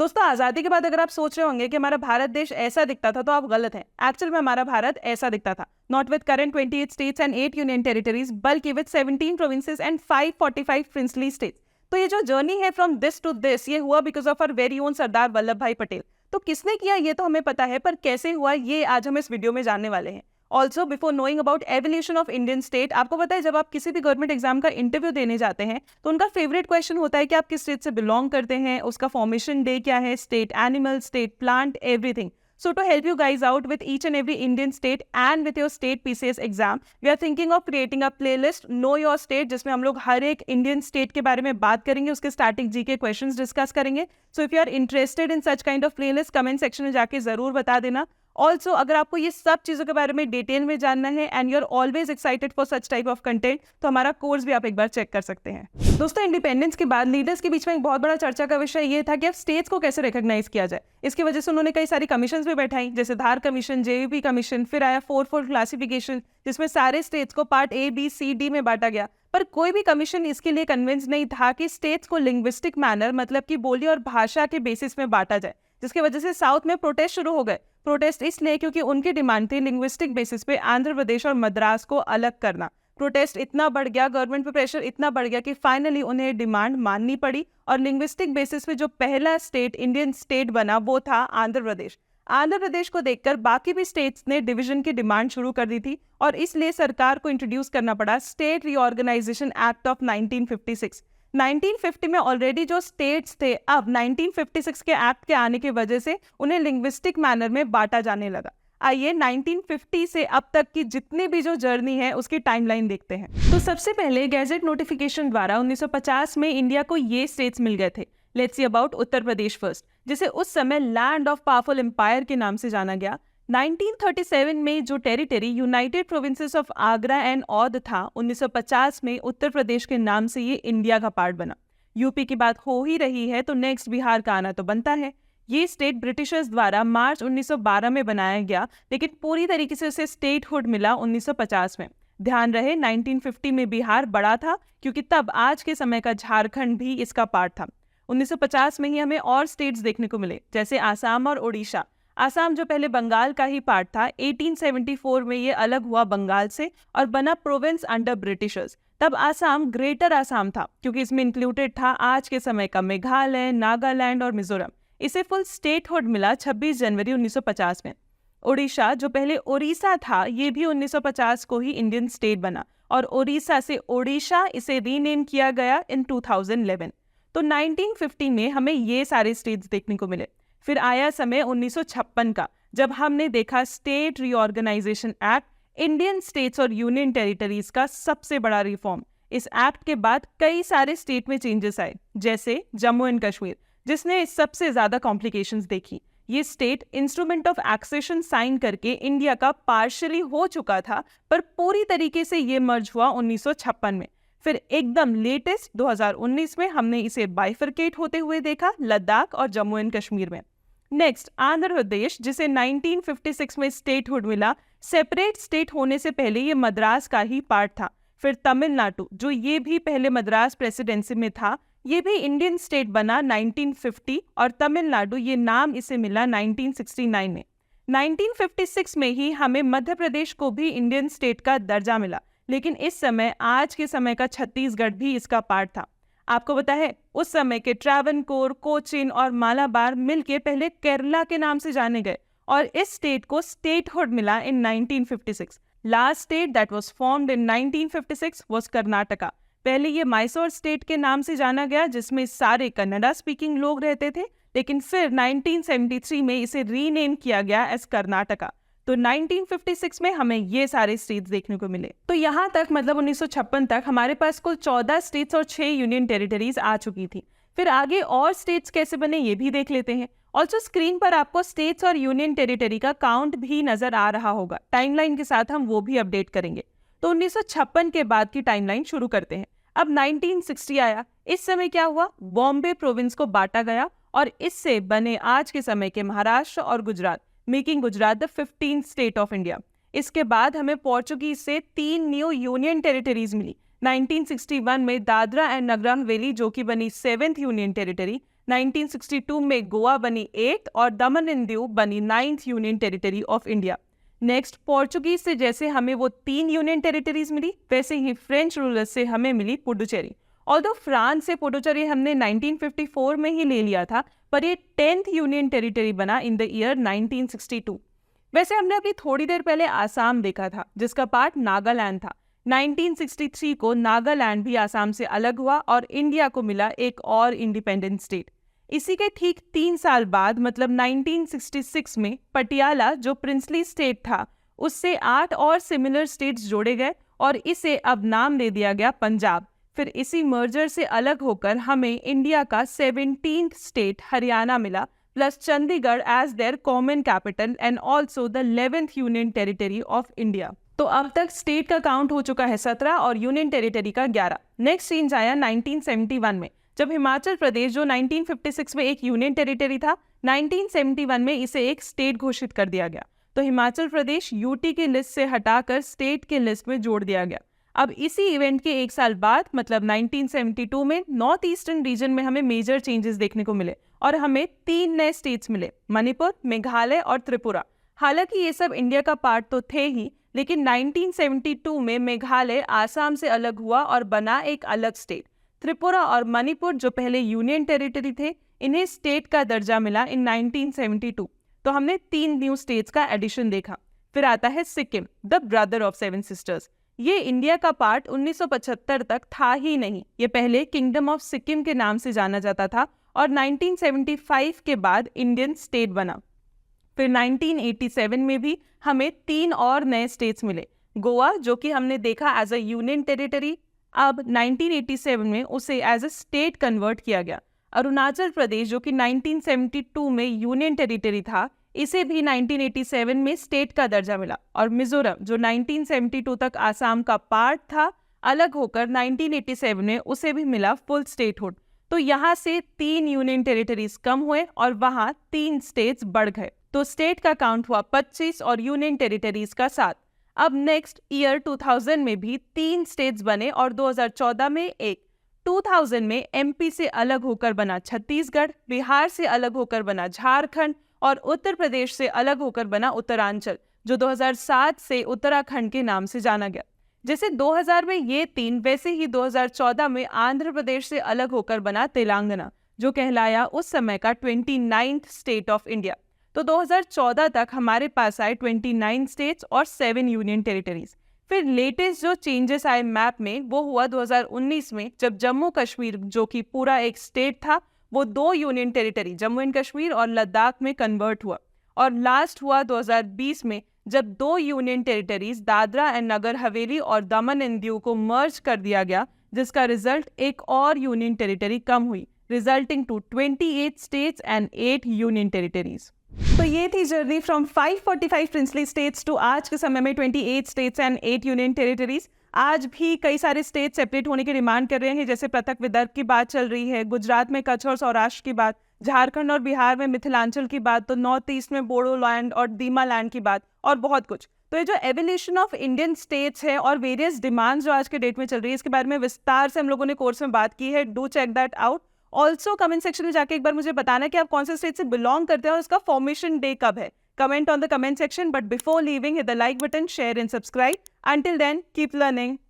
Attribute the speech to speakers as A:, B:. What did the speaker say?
A: दोस्तों, आजादी के बाद अगर आप सोच रहे होंगे कि हमारा भारत देश ऐसा दिखता था, तो आप गलत हैं। एक्चुअल में हमारा भारत ऐसा दिखता था, not with current 28 states and 8 union territories, बल्कि with 17 provinces and 545 princely states. तो ये जो जर्नी है फ्रॉम दिस टू दिस, ये हुआ because of our very own Sardar Vallabh Bhai Patel. तो किसने किया ये तो हमें पता है, पर कैसे हुआ ये आज हम इस वीडियो में जानने वाले हैं। Also before knowing about evolution of Indian state, आपको पता है जब आप किसी भी गवर्नमेंट एग्जाम का इंटरव्यू देने जाते हैं तो उनका फेवरेट क्वेश्चन होता है कि आप किस स्टेट से बिलोंग करते हैं, उसका फॉर्मेशन डे क्या है, state animal, state plant, everything. So to help you guys out with each and every Indian state and with your state PCS exam, we are thinking of creating a playlist Know Your State, जिसमें हम लोग हर एक Indian state के बारे में बात करेंगे, उसके स्टार्टिंग जीके क्वेश्चंस डिस्कस करेंगे. So if you are interested in such kind of playlist, comment section में जाके जरूर बता देना. ऑल्सो अगर आपको ये सब चीज़ों के बारे में डिटेल में जानना है and you are always excited for such type of content, तो हमारा कोर्स भी आप एक बार चेक कर सकते हैं. दोस्तों, इंडिपेंडेंस के बाद लीडर्स के बीच में एक बहुत बड़ा चर्चा का विषय ये था कि अब स्टेट्स को कैसे रिकॉग्नाइज किया जाए. इसकी वजह से उन्होंने कई सारी कमीशन भी बैठाई, जैसे धार कमीशन, जेवीपी कमीशन, फिर आया 4-4 क्लासिफिकेशन, जिसमें सारे स्टेट्स को part A, B, C, D में बांटा गया. पर कोई भी कमीशन इसके लिए कन्विंस नहीं था कि स्टेट्स को लिंग्विस्टिक मैनर, मतलब कि बोली और भाषा के बेसिस में बांटा जाए, जिसकी वजह से साउथ में प्रोटेस्ट शुरू हो गए. प्रोटेस्ट इसलिए क्योंकि उनकी डिमांड थी लिंग्विस्टिक बेसिस पे आंध्र प्रदेश और मद्रास को अलग करना. प्रोटेस्ट इतना बढ़ गया, गवर्नमेंट पे प्रेशर इतना बढ़ गया कि फाइनली उन्हें डिमांड माननी पड़ी और लिंग्विस्टिक बेसिस पे जो पहला स्टेट इंडियन स्टेट बना वो था आंध्र प्रदेश. आंध्र प्रदेश को देखकर बाकी भी स्टेट्स ने डिवीजन की डिमांड शुरू कर दी थी और इसलिए सरकार को इंट्रोड्यूस करना पड़ा स्टेट रीऑर्गेनाइजेशन एक्ट ऑफ 1956. 1950 में ऑलरेडी जो स्टेट्स थे, अब 1956 के एक्ट के आने की वजह से उन्हें लिंग्विस्टिक मैनर में बांटा जाने लगा. आइए 1950 से अब तक की जितनी भी जो जर्नी है उसकी टाइमलाइन देखते हैं. तो सबसे पहले गैजेट नोटिफिकेशन द्वारा 1950 में इंडिया को ये स्टेट्स मिल गए थे. Let's see about Uttar Pradesh first, जिसे उस समय लैंड ऑफ पावरफुल एम्पायर के नाम से जाना गया. 1937 में जो territory united provinces of Agra and Awadh था, 1950 में उत्तर प्रदेश के नाम से ये इंडिया का पार्ट बना. यूपी की बात हो ही रही है तो नेक्स्ट बिहार का आना तो बनता है. ये स्टेट ब्रिटिशर्स द्वारा मार्च 1912 में बनाया गया, लेकिन पूरी तरीके से उसे स्टेटहुड मिला 1950 में. ध्यान रहे 1950 में बिहार बड़ा था क्योंकि तब आज के समय का झारखंड भी इसका पार्ट था. 1950 में ही हमें और स्टेट्स देखने को मिले, जैसे आसाम और ओडिशा. आसाम जो पहले बंगाल का ही पार्ट था, 1874 में ये अलग हुआ बंगाल से और बना प्रोविंस अंडर ब्रिटिशर्स. तब आसाम ग्रेटर आसाम था क्योंकि इसमें इंक्लूडेड था आज के समय का मेघालय, नागालैंड और मिजोरम. इसे फुल स्टेटहुड मिला 26 जनवरी 1950 में. ओडिशा जो पहले ओडिशा था, ये भी 1950 को ही इंडियन स्टेट बना और ओडिशा से ओडिशा इसे रीनेम किया गया इन 2011. तो 1950 में हमें ये सारे स्टेट्स देखने को मिले. फिर आया समय 1956 का, जब हमने देखा state reorganisation act, Indian states और यूनियन टेरिटरीज का सबसे बड़ा रिफॉर्म. इस एक्ट के बाद कई सारे स्टेट में चेंजेस आए, जैसे जम्मू एंड कश्मीर, जिसने सबसे ज्यादा कॉम्प्लिकेशंस देखी. ये state instrument of accession sign करके इंडिया का पार्शियली हो चुका था, पर पूरी तरीके से ये मर्ज हुआ 1956 में. फिर एकदम लेटेस्ट 2019 में हमने इसे बाइफरकेट होते हुए देखा लद्दाख और जम्मू एंड कश्मीर में. नेक्स्ट आंध्र प्रदेश, जिसे 1956 में स्टेटहुड मिला. सेपरेट स्टेट होने से पहले ये मद्रास का ही पार्ट था. फिर तमिलनाडु, जो ये भी पहले मद्रास प्रेसिडेंसी में था, ये भी इंडियन स्टेट बना 1950 और तमिलनाडु ये नाम इसे मिला 1969 में. 1956 में ही हमें मध्य प्रदेश को भी इंडियन स्टेट का दर्जा मिला, लेकिन इस समय आज के समय का छत्तीसगढ़ भी इसका पार्ट था. आपको पता है उस समय के ट्रावनकोर, कोचीन और मालाबार मिलके पहले केरला के नाम से जाने गए और इस स्टेट को स्टेटहुड मिला इन 1956. Last state that was formed in 1956 was Karnataka. पहले ये मैसूर स्टेट के नाम से जाना गया, जिसमें सारे कन्नड़ा स्पीकिंग लोग रहते थे, लेकिन फिर 1973 में इसे रीनेम किया गया एज कर्नाटका. तो 1956 में हमें ये सारे स्टेट्स देखने को मिले. तो यहाँ तक मतलब 1956 तक हमारे पास कुल 14 स्टेट्स और 6 यूनियन टेरिटरीज आ चुकी थी. फिर आगे और स्टेट्स कैसे बने ये भी देख लेते हैं. ऑल्सो स्क्रीन पर आपको स्टेट्स और यूनियन टेरिटरी का काउंट भी नजर आ रहा होगा. टाइमलाइन के साथ हम वो भी अपडेट करेंगे. तो 1956 के बाद की टाइमलाइन शुरू करते हैं. अब 1960 आया. इस समय क्या हुआ, बॉम्बे प्रोविंस को बांटा गया और इससे बने आज के समय के महाराष्ट्र और Gujarat, making Gujarat the 15th state of India. इसके बाद हमें पोर्चुगीज से 3 न्यू यूनियन टेरिटरीज मिली. 1961 में दादरा एंड नगर हवेली, जो कि बनी 7th यूनियन टेरिटरी. 1962 में गोवा बनी 8th और दमन एंड दीव बनी 9th union territory of India. Next, Portuguese से जैसे हमें वो 3 यूनियन टेरिटरीज मिली, वैसे ही फ्रेंच रूलर्स से हमें मिली पुडुचेरी। ऑल्दो फ्रांस से पुडुचेरी हमने 1954 में ही ले लिया था, पर ये 10th यूनियन टेरिटरी बना इन द ईयर 1962। वैसे हमने अभी थोड़ी देर पहले आसाम देखा था, जिसका पार्ट नागालैंड था। 1963 को नागालैंड भी आसाम से अलग हुआ और इंडिया को मिला एक और इंडिपेंडेंट स्टेट। इसी के ठीक 3 साल बाद मतलब 1966 में पटियाला जो प्रिंसली स्टेट था, उससे 8 और सिमिलर स्टेट्स जोड़े गए और इसे अब नाम दे दिया गया पंजाब। फिर इसी मर्जर से अलग होकर हमें इंडिया का 17th स्टेट हरियाणा मिला, plus Chandigarh as their common capital and also the 11th union territory of India. तो अब तक स्टेट का काउंट हो चुका है 17 और यूनियन टेरिटरी का 11। नेक्स्ट चेंज आया 1971 में, जब हिमाचल प्रदेश जो 1956 में एक यूनियन टेरिटरी था, 1971 में इसे एक स्टेट घोषित कर दिया गया। तो हिमाचल प्रदेश यूटी की लिस्ट से हटाकर स्टेट की लिस्ट में जोड़ दिया गया। अब इसी इवेंट के 1 साल बाद मतलब 1972 में नॉर्थ ईस्टर्न रीजन में हमें मेजर चेंजेस देखने को मिले और हमें 3 नए स्टेट्स मिले, मणिपुर, मेघालय और त्रिपुरा। हालांकि ये सब इंडिया का पार्ट तो थे ही, लेकिन 1972 में मेघालय आसाम से अलग हुआ और बना एक अलग स्टेट। त्रिपुरा और मणिपुर जो पहले यूनियन टेरिटरी थे, इन्हें स्टेट का दर्जा मिला इन 1972। तो हमने 3 न्यू स्टेट्स का एडिशन देखा। फिर आता है Sikkim, the brother of 7 sisters. ये इंडिया का पार्ट 1975 तक था ही नहीं, ये पहले किंगडम ऑफ सिक्किम के नाम से जाना जाता था और 1975 के बाद इंडियन स्टेट बना। फिर 1987 में भी हमें 3 और नए स्टेट्स मिले। गोवा जो कि हमने देखा एज अ यूनियन टेरिटरी, अब 1987 में उसे एज अ स्टेट कन्वर्ट किया गया। अरुणाचल प्रदेश जो कि 1972 में यूनियन टेरिटरी था, इसे भी 1987 में स्टेट का दर्जा मिला। और मिजोरम जो 1972 तक आसाम का पार्ट था, अलग होकर 1987 में उसे भी मिला फुल स्टेटहुड। तो यहाँ से 3 यूनियन टेरिटरीज कम हुए और वहाँ 3 स्टेट्स बढ़ गए। तो स्टेट का काउंट हुआ 25 और यूनियन टेरिटरीज का 7। अब नेक्स्ट ईयर 2000 में भी 3 स्टेट्स बने और 2014 में 1। 2000 में एमपी से अलग होकर बना छत्तीसगढ़, बिहार से अलग होकर बना झारखंड और उत्तर प्रदेश से अलग होकर बना उत्तरांचल, जो 2007 से उत्तराखंड के नाम से जाना गया। जैसे 2000 में ये 3, वैसे ही 2014 में आंध्र प्रदेश से अलग होकर बना तेलंगाना, जो कहलाया उस समय का 29th स्टेट ऑफ इंडिया। तो 2014 तक हमारे पास आए 29 स्टेट्स और 7 यूनियन टेरिटरीज। फिर लेटेस्ट जो चेंजेस आए मैप में वो हुआ 2019 में, जब जम्मू कश्मीर जो कि पूरा एक स्टेट था, वो 2 union territory Jammu and Kashmir और लद्दाख में कन्वर्ट हुआ। और लास्ट हुआ 2020 में, जब 2 union territories Dadra and Nagar Haveli और दमन एंड दीव को मर्ज कर दिया गया, जिसका रिजल्ट एक और यूनियन टेरिटरी कम हुई, resulting to 28 states and 8 union territories. तो ये थी journey from 545 princely states to आज के समय में 28 स्टेट्स एंड 8 यूनियन टेरिटरीज। आज भी कई सारे स्टेट सेपरेट होने की डिमांड कर रहे हैं, जैसे पृथक विदर्भ की बात चल रही है, गुजरात में कच्छ और सौराष्ट्र की बात, झारखंड और बिहार में मिथिलांचल की बात, तो नॉर्थ ईस्ट में बोडो लैंड और दीमा लैंड की बात और बहुत कुछ। तो ये जो एवोल्यूशन ऑफ इंडियन स्टेट्स है और वेरियस डिमांड्स जो आज के डेट में चल रही है, इसके बारे में विस्तार से हम लोगों ने कोर्स में बात की है। Do check that out. Also comment section में जाके एक बार मुझे बताना कि आप कौन से स्टेट से बिलोंग करते हैं और इसका फॉर्मेशन डे कब है। Comment on the comment section, but before leaving, hit the like button, share and subscribe. Until then, keep learning.